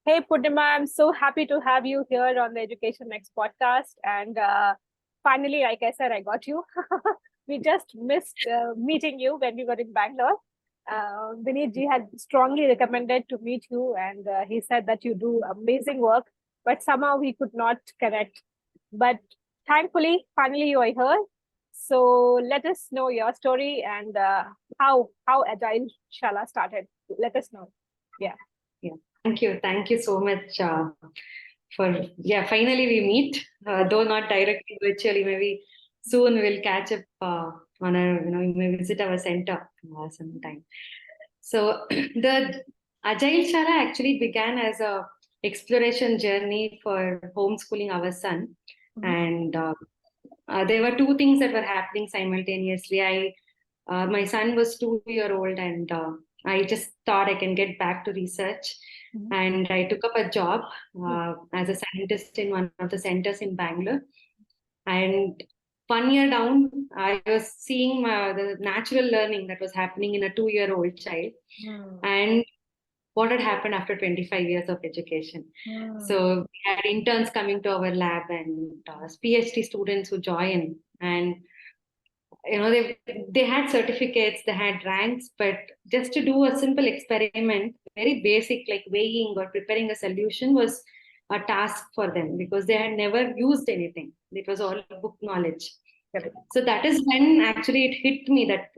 Hey, Poornima, I'm so happy to have you here on the Education Next podcast. And finally, like I said, I got you. We just missed meeting you when we were in Bangalore. Vineet ji had strongly recommended to meet you, and he said that you do amazing work, but somehow we could not connect. But thankfully, finally, you are here. So let us know your story and how Agileshaala started. Let us know. Yeah. Yeah, thank you so much finally we meet, though not directly virtually. Maybe soon we'll catch up on our, you may visit our center sometime. So the Agileshaala actually began as a exploration journey for homeschooling our son, and there were two things that were happening simultaneously. My son was 2 year old, and I just thought I can get back to research. And I took up a job as a scientist in one of the centers in Bangalore. And 1 year down, I was seeing the natural learning that was happening in a 2 year old child. And what had happened after 25 years of education. So we had interns coming to our lab, and PhD students who join, and they had certificates, they had ranks, but just to do a simple experiment, very basic, like weighing or preparing a solution, was a task for them because they had never used anything. It was all book knowledge. So that is when actually it hit me that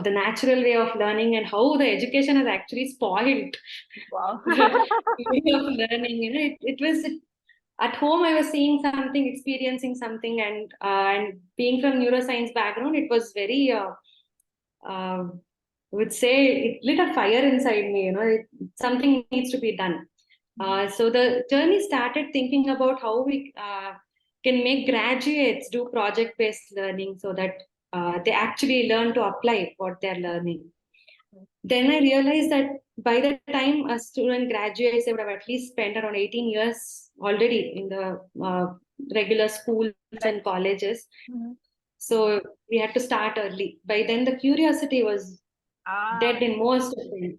the natural way of learning and how the education has actually spoiled the way of learning. It was at home. I was seeing something, experiencing something, and being from neuroscience background, it was very I would say it lit a fire inside me. Something needs to be done. So the journey started thinking about how we can make graduates do project-based learning so that they actually learn to apply what they're learning. Then I realized that by the time a student graduates, they would have at least spent around 18 years already in the regular schools and colleges. So we had to start early. By then, the curiosity was dead in most of them.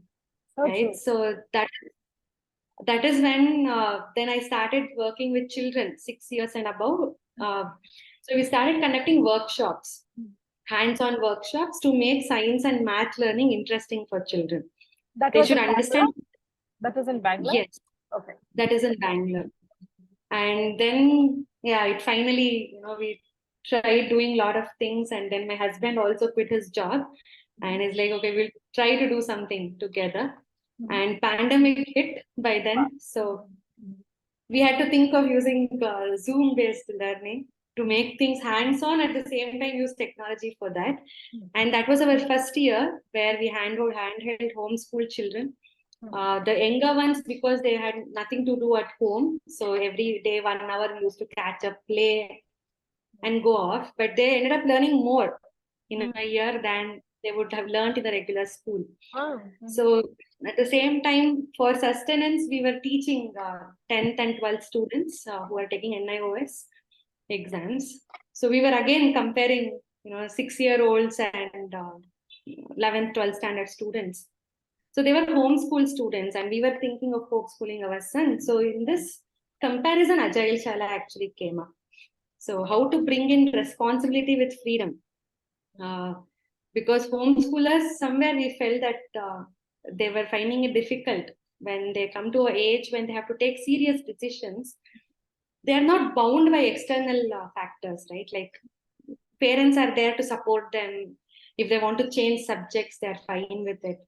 Right? So that is when then I started working with children 6 years and above. So we started conducting workshops, hands-on workshops, to make science and math learning interesting for children. They should understand. That was in Bangalore? Yes. Okay. That is in Bangalore. And then, it finally, we tried doing a lot of things. And then my husband also quit his job and is like, okay, we'll try to do something together. And pandemic hit by then. So we had to think of using Zoom-based learning to make things hands-on, at the same time use technology for that. And that was our first year where we handheld homeschool children. The younger ones, because they had nothing to do at home, so every day 1 hour we used to catch up, play, and go off. But they ended up learning more in a year than they would have learned in the regular school. So at the same time, for sustenance, we were teaching 10th and 12th students who are taking NIOS exams. So we were again comparing 6-year-olds and 11th, 12th standard students. So they were homeschool students, and we were thinking of homeschooling our son. So in this comparison, Agileshaala actually came up. So how to bring in responsibility with freedom. Because homeschoolers, somewhere we felt that they were finding it difficult when they come to an age when they have to take serious decisions. They are not bound by external factors, right? Like parents are there to support them. If they want to change subjects, they're fine with it.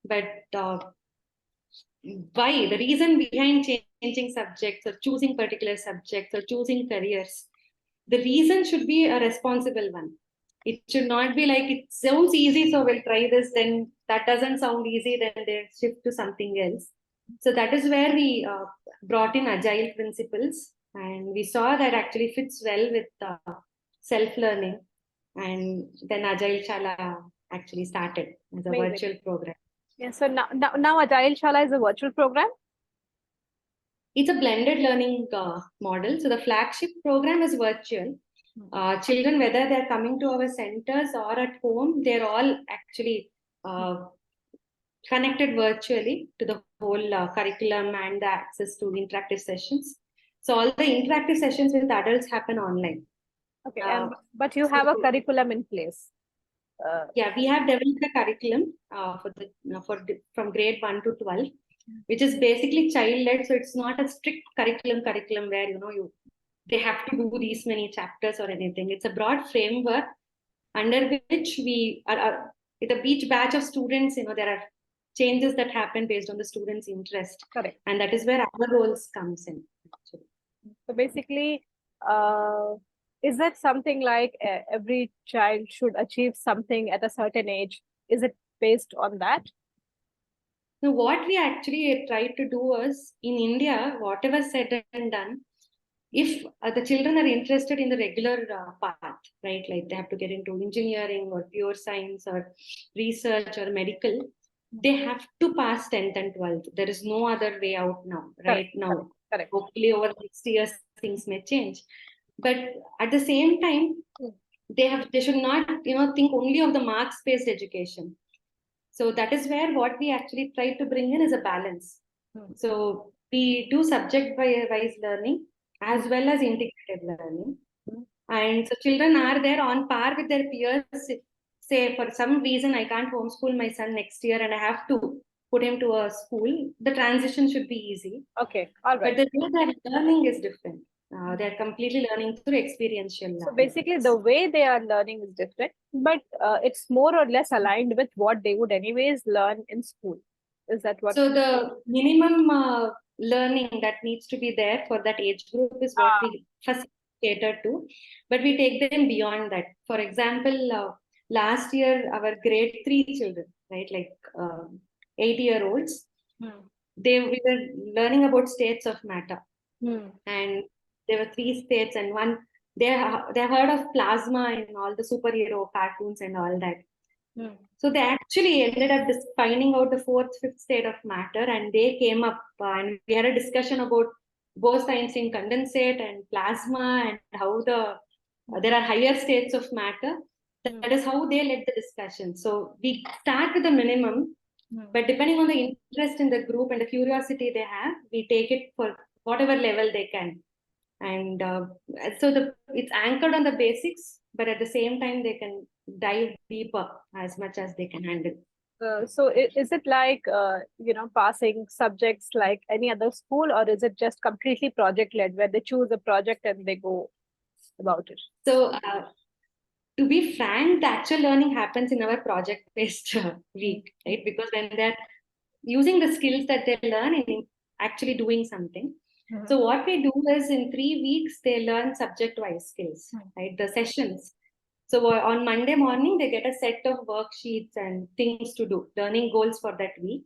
But why? The reason behind changing subjects or choosing particular subjects or choosing careers, the reason should be a responsible one. It should not be like, it sounds easy, so we'll try this, then that doesn't sound easy, then they shift to something else. So that is where we brought in agile principles, and we saw that actually fits well with self-learning. And then Agileshaala actually started as a virtual program. Yeah, so now Agileshaala is a virtual program? It's a blended learning model. So the flagship program is virtual. Children, whether they're coming to our centers or at home, they're all actually connected virtually to the whole curriculum and the access to interactive sessions. So all the interactive sessions with adults happen online. Okay, Uh, but you have a so curriculum in place. yeah, we have developed a curriculum from grade 1 to 12, which is basically child-led. So it's not a strict curriculum where they have to do these many chapters or anything. It's a broad framework under which we are with each batch of students. There are changes that happen based on the students' interest, Correct. and that is where our roles comes in. Actually. So basically, is that something like every child should achieve something at a certain age? Is it based on that? So what we actually tried to do was in India, whatever said and done, if the children are interested in the regular path, right, like they have to get into engineering or pure science or research or medical, they have to pass 10th and 12th. There is no other way out now, right? Correct. Now. Correct. Hopefully over the next years things may change. But at the same time, they should not think only of the marks based education. So that is where what we actually try to bring in is a balance. So we do subject wise learning as well as integrated learning. And so children are there on par with their peers. If, say for some reason I can't homeschool my son next year and I have to put him to a school, the transition should be easy. Okay, all right. But the way they're learning is different. They're completely learning through experiential learning. So basically, the way they are learning is different, but it's more or less aligned with what they would anyways learn in school. Is that what? So the minimum learning that needs to be there for that age group is what we first cater to, but we take them beyond that. For example, last year our grade 3 children, right, like 8-year-olds, we were learning about states of matter, and there were 3 states, and one they heard of plasma in all the superhero cartoons and all that. So they actually ended up finding out the 4th, 5th state of matter, and they came up and we had a discussion about Bose-Einstein condensate and plasma and how there are higher states of matter. That is how they led the discussion. So we start with the minimum, but depending on the interest in the group and the curiosity they have, we take it for whatever level they can. And so it's anchored on the basics, but at the same time they can dive deeper as much as they can handle. So is it like passing subjects like any other school, or is it just completely project led where they choose a project and they go about it? So to be frank, the actual learning happens in our project based week, right? Because when they're using the skills that they learn in actually doing something. So what we do is in 3 weeks, they learn subject-wise skills, right? The sessions. So on Monday morning, they get a set of worksheets and things to do, learning goals for that week.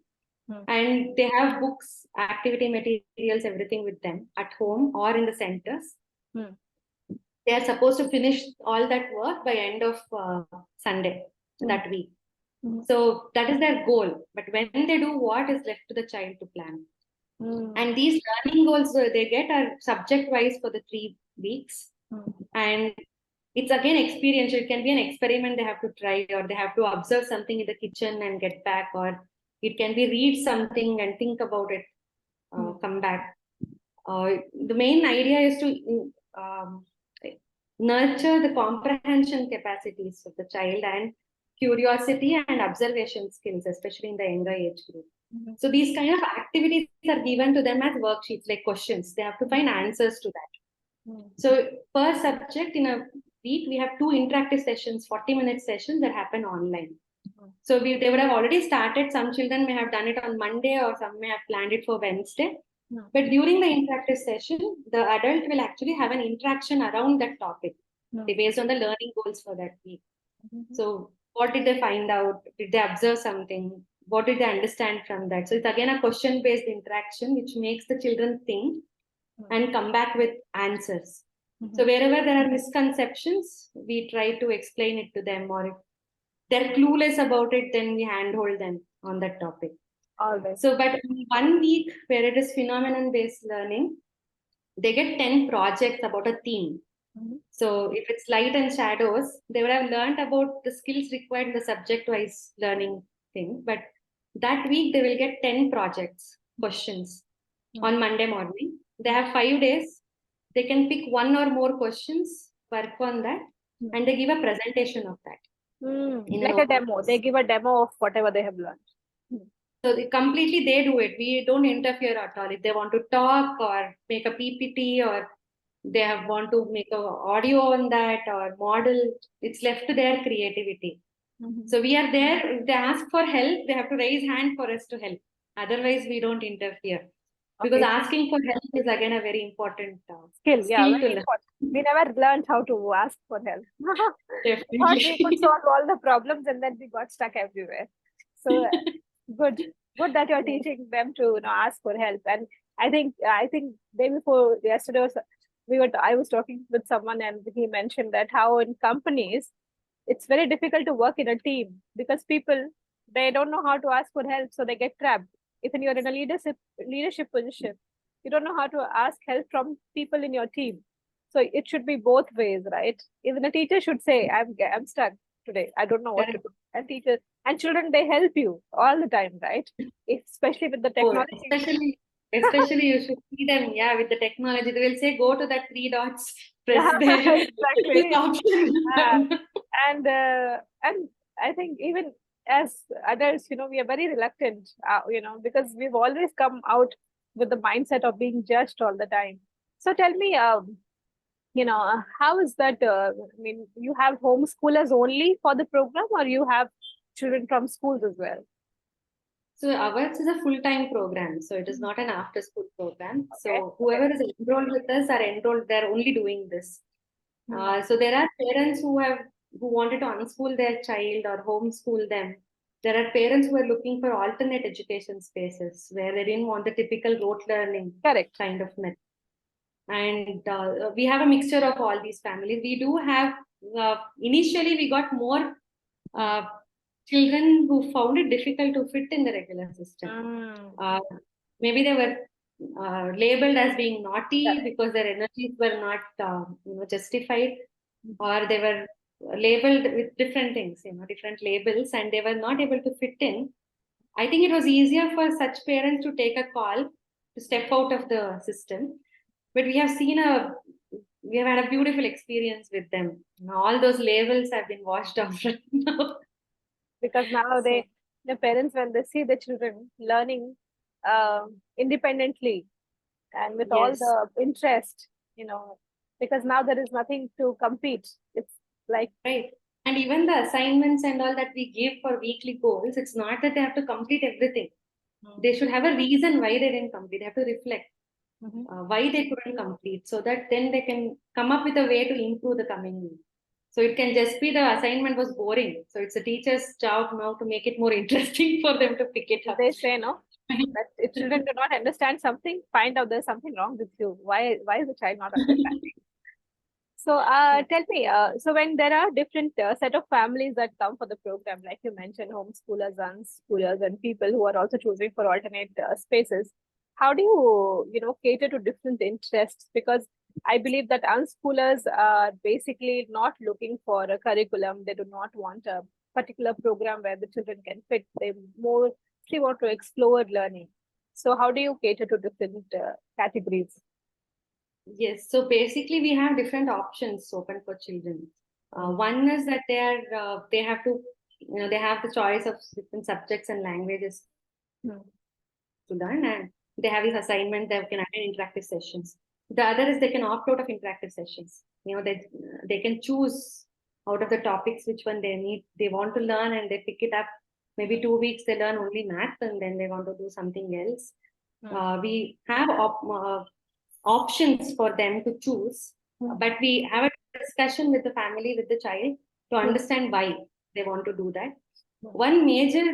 And they have books, activity materials, everything with them at home or in the centers. They are supposed to finish all that work by end of Sunday that week. So that is their goal. But when they do, what is left to the child to plan? And these learning goals they get are subject wise for the 3 weeks. And it's again experiential. It can be an experiment they have to try, or they have to observe something in the kitchen and get back, or it can be read something and think about it, come back. The main idea is to nurture the comprehension capacities of the child and curiosity and observation skills, especially in the younger age group. So these kind of activities are given to them as worksheets, like questions. They have to find answers to that. So per subject in a week, we have 2 interactive sessions, 40-minute sessions that happen online. So they would have already started. Some children may have done it on Monday, or some may have planned it for Wednesday. But during the interactive session, the adult will actually have an interaction around that topic based on the learning goals for that week. So what did they find out? Did they observe something? What did they understand from that? So it's again a question-based interaction, which makes the children think and come back with answers. So wherever there are misconceptions, we try to explain it to them, or if they're clueless about it, then we handhold them on that topic. All right. So, but 1 week where it is phenomenon-based learning, they get 10 projects about a theme. So if it's light and shadows, they would have learned about the skills required in the subject-wise learning thing. But That week, they will get 10 projects, questions on Monday morning. They have 5 days. They can pick one or more questions, work on that, and they give a presentation of that. In Like an a open demo. house. They give a demo of whatever they have learned. So completely they do it. We don't interfere at all. If they want to talk or make a PPT or they want to make a audio on that or model, it's left to their creativity. So we are there. If they ask for help, they have to raise hand for us to help. Otherwise, we don't interfere. Because Okay. asking for help is again a very important Skill, yeah, skill to very learn. important. We never learned how to ask for help. We thought we could Definitely. solve all the problems and then we got stuck everywhere. So good, good that you're teaching them to ask for help. And I think day before yesterday I was talking with someone and he mentioned that how in companies it's very difficult to work in a team because people they don't know how to ask for help, so they get trapped. Even you're in a leadership position, you don't know how to ask help from people in your team. So it should be both ways, right? Even a teacher should say, I'm stuck today. I don't know what to do. And teachers and children, they help you all the time, right? Especially with the Oh, technology. especially you should see them, yeah, with the technology. They will say, go to that 3 dots, Yeah, press there, this exactly. option. And I think even as adults, we are very reluctant, because we've always come out with the mindset of being judged all the time. So tell me, how is that? I mean, you have homeschoolers only for the program, or you have children from schools as well? So ours is a full-time program, so it is not an after-school program. Okay. So whoever is enrolled with us are enrolled, they're only doing this. Hmm. So there are parents who wanted to unschool their child or homeschool them. There are parents who are looking for alternate education spaces where they didn't want the typical rote learning Correct. kind of method. And we have a mixture of all these families. We do have initially we got more uh, children who found it difficult to fit in the regular system. Mm. Uh, Maybe they were labeled as being naughty Correct. because their energies were not justified, or they were labeled with different things, different labels, and they were not able to fit in. I think it was easier for such parents to take a call to step out of the system. But we have had a beautiful experience with them. All those labels have been washed off right now. Because now So, the parents, when they see the children learning independently and with all yes, the interest, because now there is nothing to compete. It's like, right. And even the assignments and all that we give for weekly goals, it's not that they have to complete everything. They should have a reason why they didn't complete. They have to reflect why they couldn't complete, so that then they can come up with a way to improve the coming week. So it can just be the assignment was boring. So it's a teacher's job now to make it more interesting for them to pick it up. they say, no, that if children do not understand something, find out there's something wrong with you. Why is the child not understanding? So tell me, so when there are different set of families that come for the program, like you mentioned, homeschoolers, unschoolers, and people who are also choosing for alternate spaces, how do you cater to different interests? Because I believe that unschoolers are basically not looking for a curriculum. They do not want a particular program where the children can fit. They mostly want to explore learning. So how do you cater to different categories? Yes, so basically we have different options open for children. One is that they have to, they have the choice of different subjects and languages Hmm. to learn, and they have these assignments. They can attend interactive sessions. The other is they can opt out of interactive sessions. They can choose out of the topics which one they want to learn, and they pick it up. Maybe 2 weeks they learn only math, and then they want to do something else. We have options for them to choose, but we have a discussion with the family, with the child, to understand why they want to do that. One major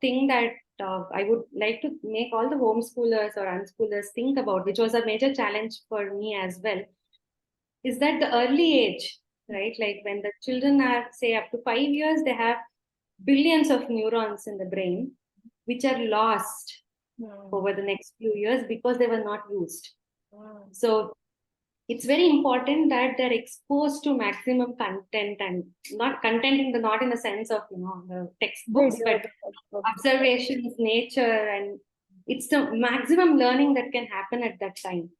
thing that I would like to make all the homeschoolers or unschoolers think about, which was a major challenge for me as well, is that the early age, right? Like when the children are, say, up to 5 years, they have billions of neurons in the brain, which are lost over the next few years because they were not used. So it's very important that they're exposed to maximum content, and not in the sense of the textbooks, Videos, but observations, nature, and it's the maximum learning that can happen at that time.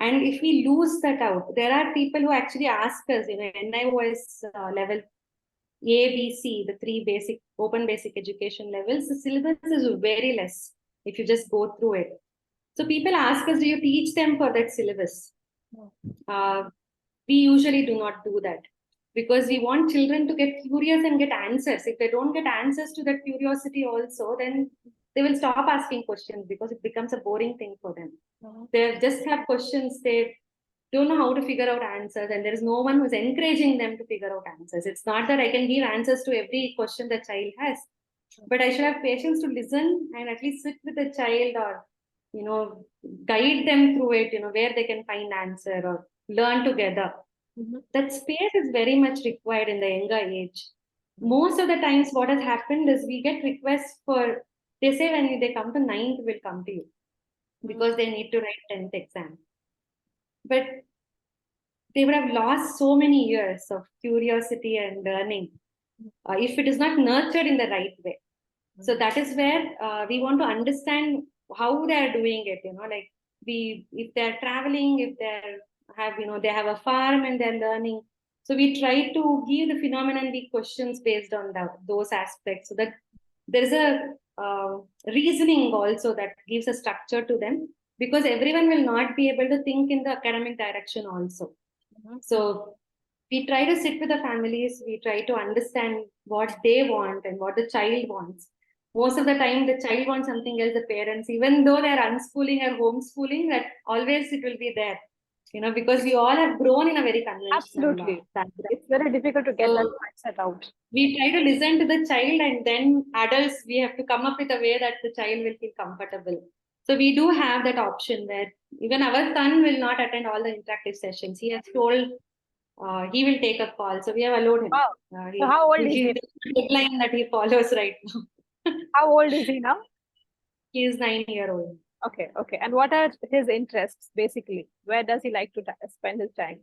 And if we lose that out, there are people who actually ask us, NIOS level A, B, C, the three basic open basic education levels, the syllabus is very less if you just go through it. So people ask us, do you teach them for that syllabus? We usually do not do that because we want children to get curious and get answers. If they don't get answers to that curiosity also, then they will stop asking questions because it becomes a boring thing for them. They just have questions, they don't know how to figure out answers, and there is no one who's encouraging them to figure out answers. It's not that I can give answers to every question the child has, but I should have patience to listen and at least sit with the child, or guide them through it, where they can find answer or learn together. That space is very much required in the younger age. Most of the times what has happened is we get requests for, they say when they come to 9th, we'll come to you because they need to write 10th exam. But they would have lost so many years of curiosity and learning if it is not nurtured in the right way. So that is where we want to understand how they are doing it. Like if they are traveling, if they have a farm and they're learning. So we try to give the phenomenon the questions based on those aspects, so that there is a reasoning also that gives a structure to them, because everyone will not be able to think in the academic direction also. So we try to sit with the families, we try to understand what they want and what the child wants. Most of the time, the child wants something else, the parents, even though they're unschooling or homeschooling, that always it will be there, because we all have grown in a very conventional Absolutely. background. It's very difficult to get that mindset out. We try to listen to the child, and then adults, we have to come up with a way that the child will feel comfortable. So we do have that option where even our son will not attend all the interactive sessions. He has told he will take a call. So we have allowed him. Wow. So how old is he? He's the deadline that he follows right now. How old is he now? He is 9-year-old. Okay. And what are his interests basically? Where does he like to spend his time?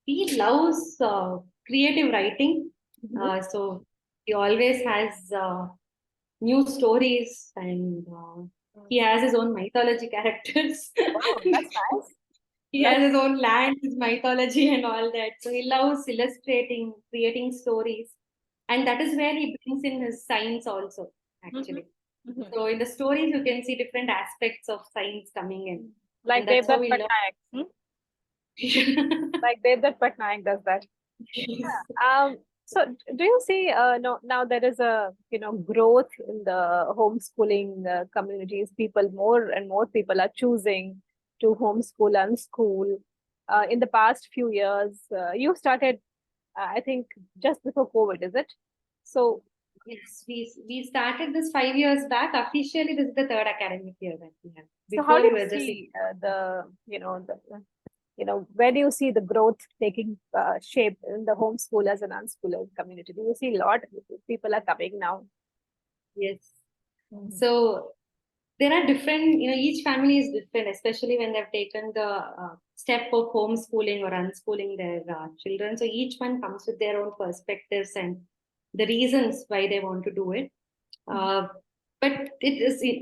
He loves creative writing. So he always has new stories, and he has his own mythology characters. Wow, that's nice. He has his own land, his mythology, and all that. So he loves illustrating, creating stories. And that is where he brings in his science also, actually. So in the stories, you can see different aspects of science coming in. Like Devdutt Patnaik. Like Devdutt Patnaik does that. Yeah. So do you see now there is a growth in the homeschooling communities? More and more people are choosing to homeschool and school. In the past few years, you started, I think, just before COVID, is it? So yes, we started this 5 years back. Officially, this is the 3rd academic year that we have. So how do you see where do you see the growth taking shape in the homeschoolers and unschoolers community? Do you see a lot of people are coming now? Yes. So there are different, each family is different, especially when they've taken the step of homeschooling or unschooling their children. So each one comes with their own perspectives and the reasons why they want to do it. But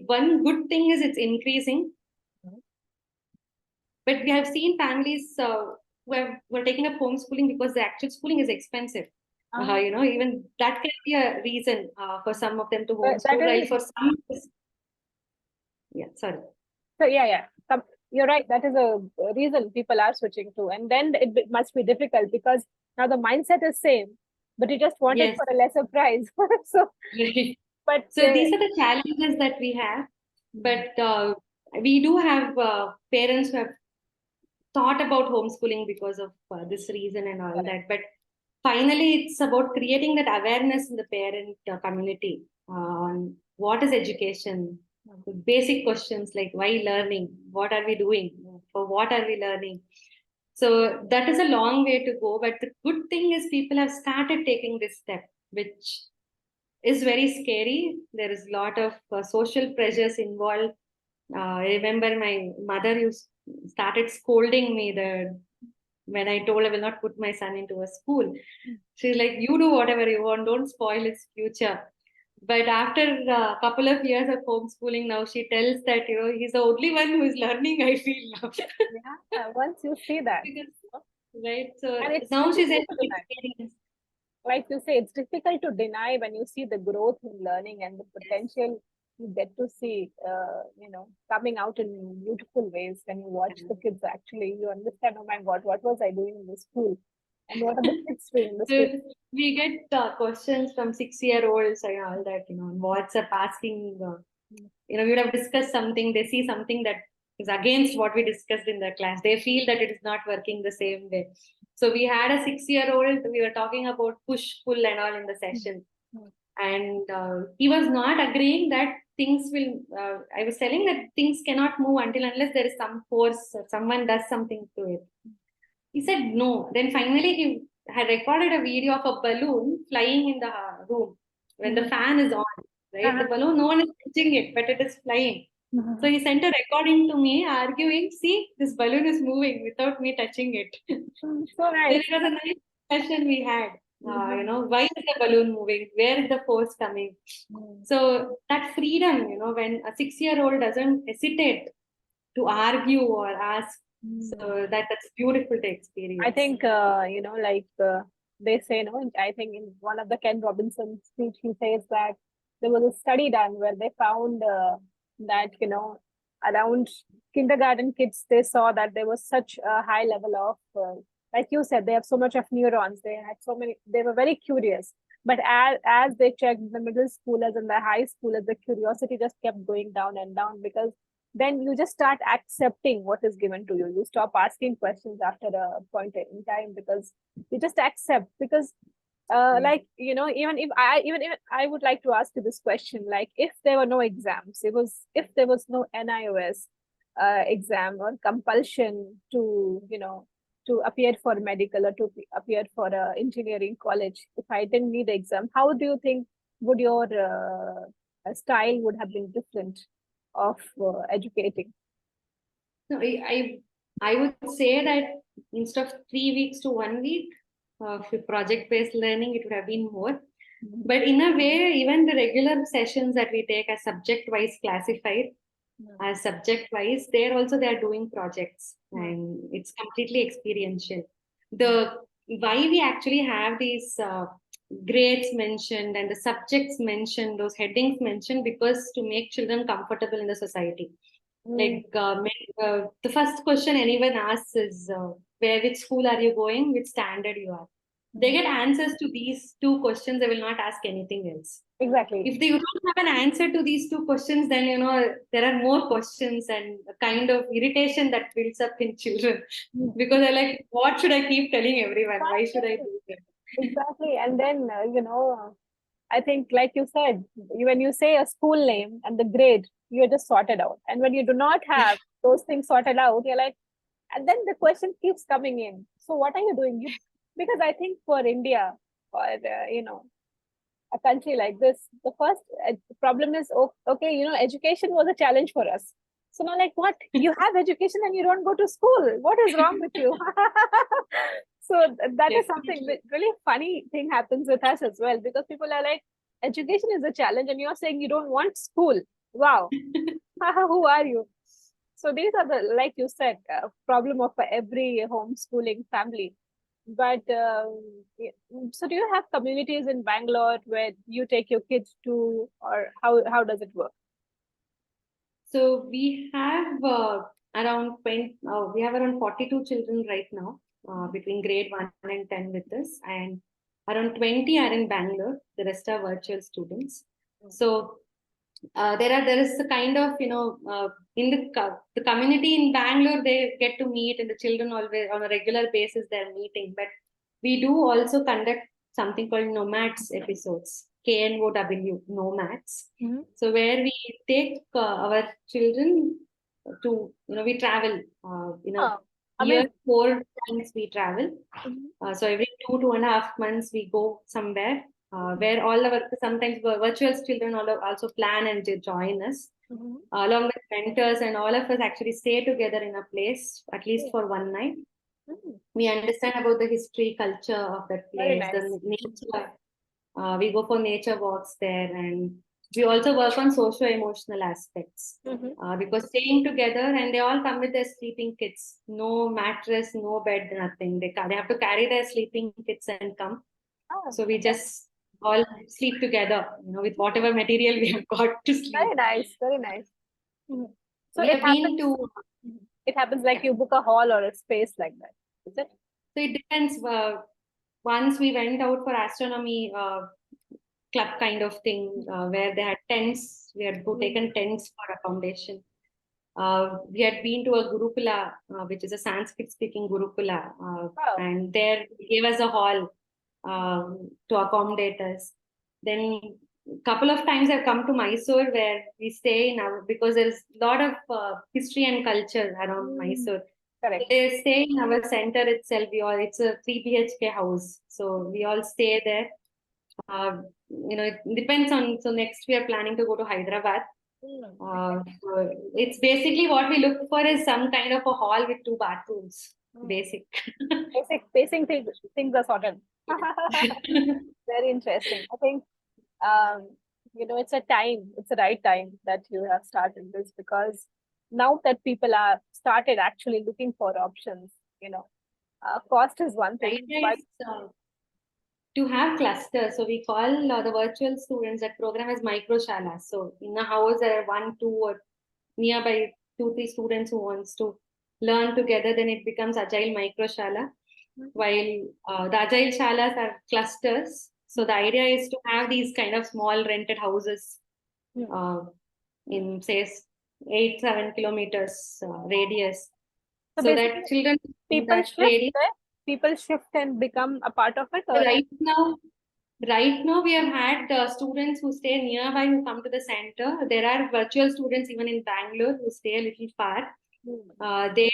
one good thing is it's increasing. But we have seen families who are taking up homeschooling because the actual schooling is expensive. Even that can be a reason for some of them to homeschool. Right? For some, sorry. So you're right. That is a reason people are switching to, and then it must be difficult because now the mindset is same, but you just want it for a lesser price. So these are the challenges that we have. But we do have parents who have thought about homeschooling because of this reason and all that. But finally, it's about creating that awareness in the parent community on what is education, basic questions like why learning, what are we doing, for what are we learning. So that is a long way to go. But the good thing is people have started taking this step, which is very scary. There is a lot of social pressures involved. I remember my mother started scolding me when I told I will not put my son into a school. She's like, you do whatever you want, don't spoil his future. But after a couple of years of homeschooling, now she tells that, he's the only one who is learning, I feel now. Yeah, once you see that. Because, right? So And it's now she's difficult able to to deny. experience. Like you say, it's difficult to deny when you see the growth in learning and the potential you get to see, coming out in beautiful ways. When you watch the kids, actually, you understand, oh my God, what was I doing in the school? And what are the kids doing in the school? So we get questions from 6-year-olds and all that, on WhatsApp asking, we would have discussed something, they see something that is against what we discussed in the class. They feel that it is not working the same way. So we had a 6-year-old, we were talking about push, pull and all in the session. And he was not agreeing that things will, I was telling that things cannot move unless there is some force or someone does something to it. He said no. Then finally he had recorded a video of a balloon flying in the room when the fan is on, right? The balloon, no one is touching it, but it is flying. So he sent a recording to me arguing, see, this balloon is moving without me touching it. So nice. Then it was a nice discussion we had. Why is the balloon moving? Where is the force coming? So that freedom, when a 6-year-old doesn't hesitate to argue or ask, so that's beautiful to experience. I think, they say, no, I think in one of the Ken Robinson speech, he says that there was a study done where they found that, around kindergarten kids, they saw that there was such a high level of, like you said, they have so much of neurons. They had so many, they were very curious. But as they checked the middle schoolers and the high schoolers, the curiosity just kept going down and down, because then you just start accepting what is given to you. You stop asking questions after a point in time, because you just accept. Because like, even if I would like to ask you this question, like, if there were no exams, if there was no NIOS exam or compulsion to to appear for medical or to appear for a engineering college, if I didn't need the exam, how do you think would your style would have been different of educating? No, I would say that instead of 3 weeks to 1 week of project-based learning, it would have been more. But in a way, even the regular sessions that we take as subject-wise classified, as subject-wise, they are doing projects, and it's completely experiential. The why we actually have these grades mentioned and the subjects mentioned, those headings mentioned, because to make children comfortable in the society. Like the first question anyone asks is, which school are you going? Which standard you are? They get answers to these two questions. They will not ask anything else. Exactly. If they don't have an answer to these two questions, then there are more questions and a kind of irritation that builds up in children, because they're like, what should I keep telling everyone? Why should I do that? Exactly. And then I think, like you said, when you say a school name and the grade, you're just sorted out. And when you do not have those things sorted out, you're like, and then the question keeps coming in. So what are you doing? Because I think for India, or a country like this, the first problem is, okay, education was a challenge for us. So now, like, what? You have education and you don't go to school. What is wrong with you? So that is something really funny thing happens with us as well, because people are like, education is a challenge, and you're saying you don't want school. Wow, who are you? So these are the, like you said, problem of every homeschooling family. But so do you have communities in Bangalore where you take your kids to, or how does it work? So we have around 20, we have around 42 children right now, between grade 1 and 10 with us, and around 20 are in Bangalore. The rest are virtual students. So there is a kind of in the community in Bangalore, they get to meet, and the children always on a regular basis they're meeting. But we do also conduct something called nomads episodes, KNOW, nomads. So where we take our children to, we travel year 4 times we travel. So every 2.5 months we go somewhere. where all our sometimes virtual children also plan and they join us. Along with mentors, and all of us actually stay together in a place at least for one night. We understand about the history, culture of that Very place, nice. the nature. We go for nature walks there, and we also work on socio-emotional aspects. Because staying together, and they all come with their sleeping kits, no mattress, no bed, nothing. They have to carry their sleeping kits and come. Oh, So we just all sleep together, with whatever material we have got to sleep. very nice, very nice. So We have been to. it happens like you book a hall or a space like that, is it? So it depends. Once we went out for astronomy club kind of thing, where they had tents. We had taken tents for accommodation. We had been to a Gurukula, which is a Sanskrit-speaking Gurukula, and there they gave us a hall to accommodate us. Then a couple of times I've come to Mysore, where we stay now because there's a lot of history and culture around Mysore. Correct. They stay in our center itself. It's a 3 BHK house, so we all stay there. It depends on. So next we are planning to go to Hyderabad. So it's basically what we look for is some kind of a hall with 2 bathrooms. Basic things are sorted. Very interesting. I think it's the right time that you have started this, because now that people are started actually looking for options, cost is one thing. To have clusters. So we call the virtual students, that program as Microshala. So in a house there are 1, 2 or nearby 2, 3 students who wants to learn together, then it becomes Agile Microshala. While the Agileshalas are clusters. So the idea is to have these kind of small rented houses in say 8-7 kilometers radius. So that children people shift and become a part of it. Right now we have had students who stay nearby who come to the center. There are virtual students even in Bangalore who stay a little far. They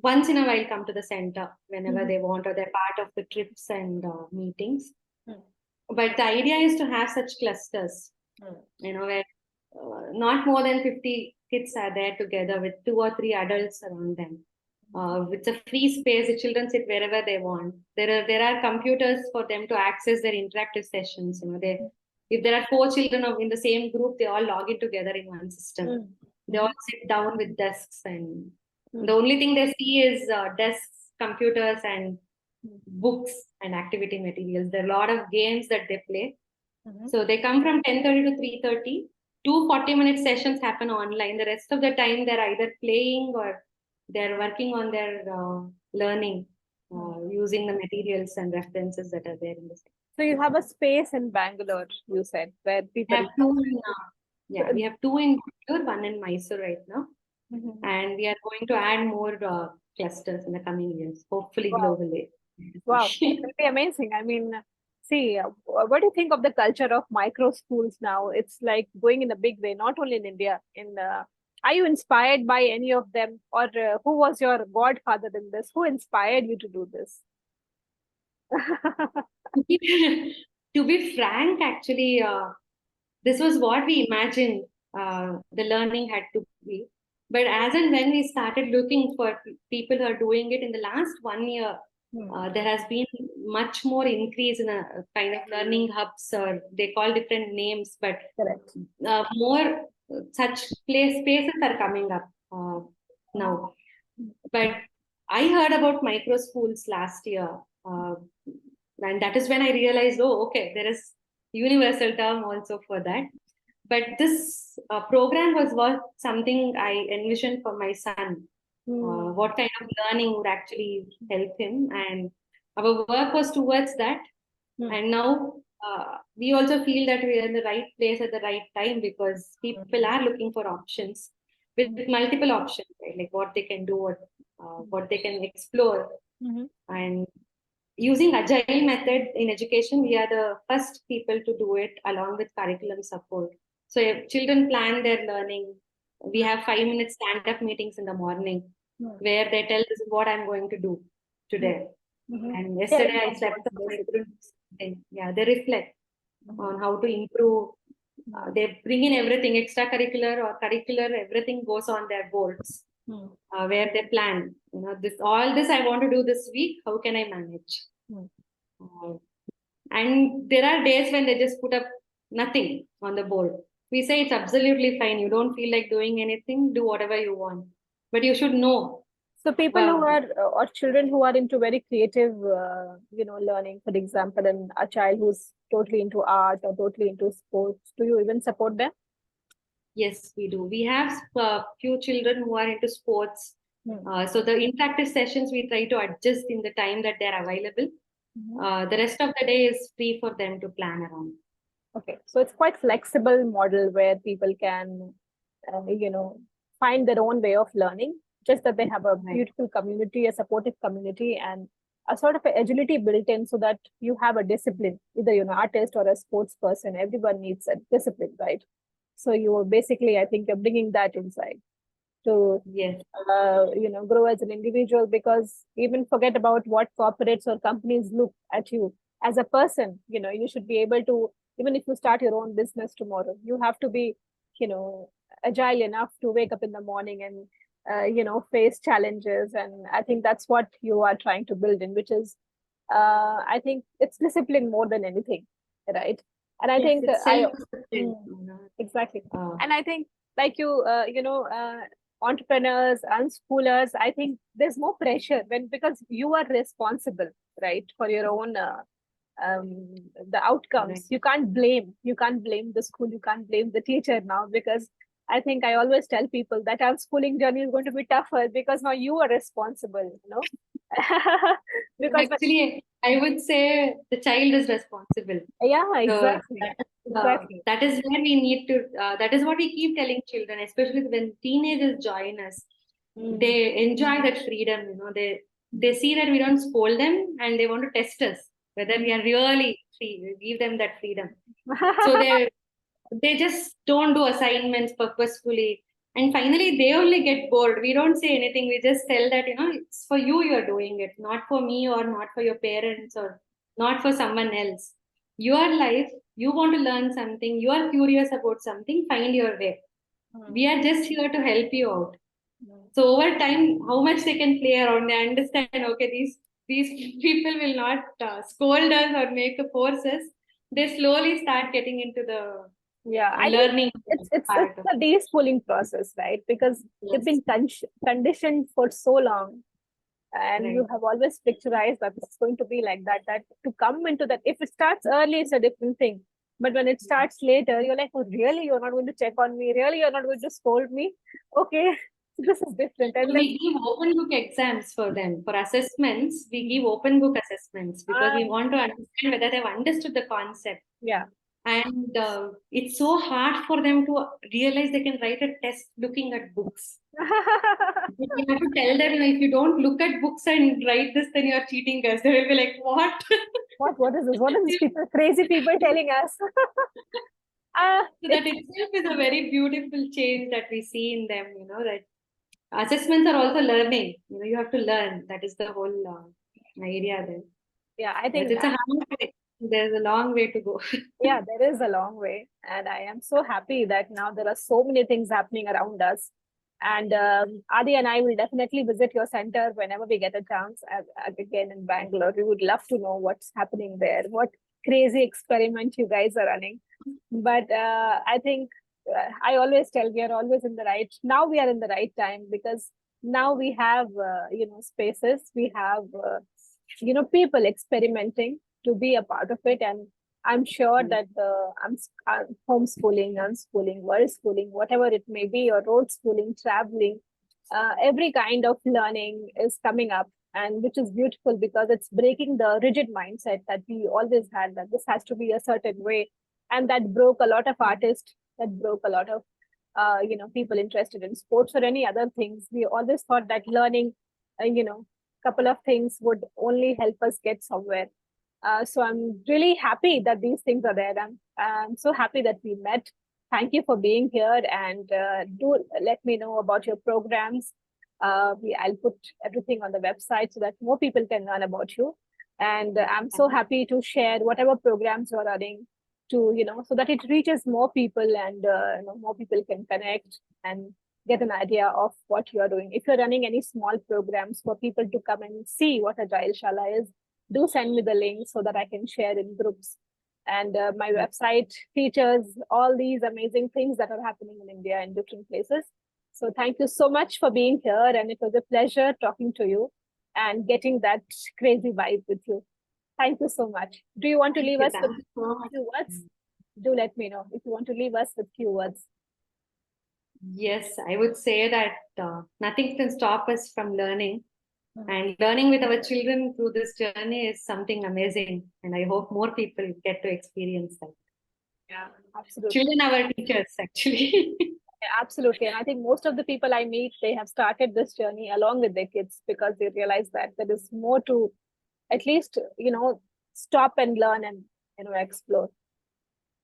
once in a while come to the center whenever they want, or they're part of the trips and meetings. But the idea is to have such clusters, where not more than 50 kids are there together with 2 or 3 adults around them. It's a free space. The children sit wherever they want. There are computers for them to access their interactive sessions. If there are 4 children in the same group, they all log in together in one system. They all sit down with desks, and the only thing they see is desks, computers, and books and activity materials. There are a lot of games that they play. So they come from 10:30 to 3:30. 2 40-minute sessions happen online. The rest of the time they're either playing or they're working on their learning using the materials and references that are there in the center. So you have a space in Bangalore, you said, where people have 2 we have 2 in Bangalore, 1 in Mysore right now. And we are going to add more clusters in the coming years, hopefully globally. Wow, it will be amazing. I mean, see, what do you think of the culture of micro schools now? It's like going in a big way, not only in India. Are you inspired by any of them, or who was your godfather in this? Who inspired you to do this? To be frank, actually, this was what we imagined the learning had to be. But as and when we started looking for people who are doing it in the last 1 year, there has been much more increase in a kind of learning hubs, or they call different names, but more such spaces are coming up now. But I heard about micro schools last year, and that is when I realized, okay, there is universal term also for that. But this program was something I envisioned for my son. What kind of learning would actually help him, and our work was towards that. And now we also feel that we are in the right place at the right time, because people are looking for options with multiple options, right? Like what they can do, what they can explore. And using agile method in education, we are the first people to do it along with curriculum support. So if children plan their learning, we have 5-minute stand-up meetings in the morning where they tell, this is what I'm going to do today. And yesterday I slept. Yeah, they reflect. on how to improve. They bring in everything, extracurricular or curricular, everything goes on their boards where they plan. All this I want to do this week. How can I manage? Uh, and there are days when they just put up nothing on the board. We say it's absolutely fine. You don't feel like doing anything, do whatever you want. But you should know. So people who are or children who are into very creative, learning, for example, and a child who's totally into art or totally into sports, do you even support them? Yes, we do. We have a few children who are into sports. So the interactive sessions we try to adjust in the time that they're available. The rest of the day is free for them to plan around. Okay, so it's quite flexible model where people can, find their own way of learning. Just that they have a beautiful community, a supportive community, and a sort of agility built in, so that you have a discipline. Either artist or a sports person, everyone needs a discipline, right? So you are basically, I think, you're bringing that inside to Yes. Grow as an individual, because even forget about what corporates or companies look at you as a person. You should be able to, even if you start your own business tomorrow, you have to be agile enough to wake up in the morning and face challenges. And I think that's what you are trying to build in, which is I think it's discipline more than anything, right? And I think exactly. And I think, like entrepreneurs, unschoolers, I think there's more pressure because you are responsible, right, for your own the outcomes. You can't blame the school, you can't blame the teacher now, because I think I always tell people that our schooling journey is going to be tougher because now you are responsible, because actually I would say the child is responsible. Yeah, exactly. That is where we need to, that is what we keep telling children, especially when teenagers join us. They enjoy that freedom, they see that we don't scold them and they want to test us whether we are really free. We give them that freedom. So they just don't do assignments purposefully. And finally, they only get bored. We don't say anything. We just tell that, it's for you, you're doing it, not for me or not for your parents or not for someone else. Your life, you want to learn something, you are curious about something, find your way. We are just here to help you out. So over time, how much they can play around, they understand, okay, these people will not scold us or make a force us. They slowly start getting into the learning. It's a de-schooling process, right? Because you've been conditioned for so long, and you have always picturized that it's going to be like that. That to come into that, if it starts early, it's a different thing. But when it starts later, you're like, oh, really? You're not going to check on me? Really? You're not going to scold me? Okay, so this is different. And we give open book exams for them. For assessments, we give open book assessments because we want to understand whether they've understood the concept. Yeah. And it's so hard for them to realize they can write a test looking at books. You have to tell them, if you don't look at books and write this, then you're cheating us. They will be like, what? What is this? What are these people, crazy people telling us? So that itself is a very beautiful change that we see in them, that assessments are also learning. You have to learn. That is the whole idea there. Yeah, I think it's a hard way. There's a long way to go. Yeah, there is a long way. And I am so happy that now there are so many things happening around us. And Adi and I will definitely visit your center whenever we get a chance again in Bangalore. We would love to know what's happening there, what crazy experiment you guys are running. But I think I always tell we are always in the right, now we are in the right time, because now we have, spaces, we have, people experimenting to be a part of it. And I'm sure that homeschooling, unschooling, world schooling, whatever it may be, or road schooling, traveling, every kind of learning is coming up, and which is beautiful because it's breaking the rigid mindset that we always had, that this has to be a certain way. And that broke a lot of artists, that broke a lot of people interested in sports or any other things. We always thought that learning, couple of things would only help us get somewhere. So I'm really happy that these things are there. I'm so happy that we met. Thank you for being here, and do let me know about your programs. I'll put everything on the website so that more people can learn about you. And I'm so happy to share whatever programs you're running. to, so that it reaches more people and more people can connect and get an idea of what you are doing. If you're running any small programs for people to come and see what Agileshaala is, do send me the link so that I can share in groups. And my website features all these amazing things that are happening in India in different places. So thank you so much for being here. And it was a pleasure talking to you and getting that crazy vibe with you. Thank you so much. Do you want to leave us with a few words? Do let me know if you want to leave us with few words. Yes, I would say that nothing can stop us from learning. And learning with our children through this journey is something amazing. And I hope more people get to experience that. Yeah, absolutely. Children are our teachers, actually. Yeah, absolutely. And I think most of the people I meet, they have started this journey along with their kids because they realize that there is more to at least, stop and learn and, explore.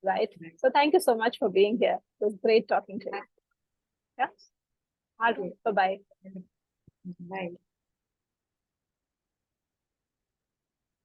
Right. So thank you so much for being here. It was great talking to you. Yeah. All right. Bye-bye. Bye.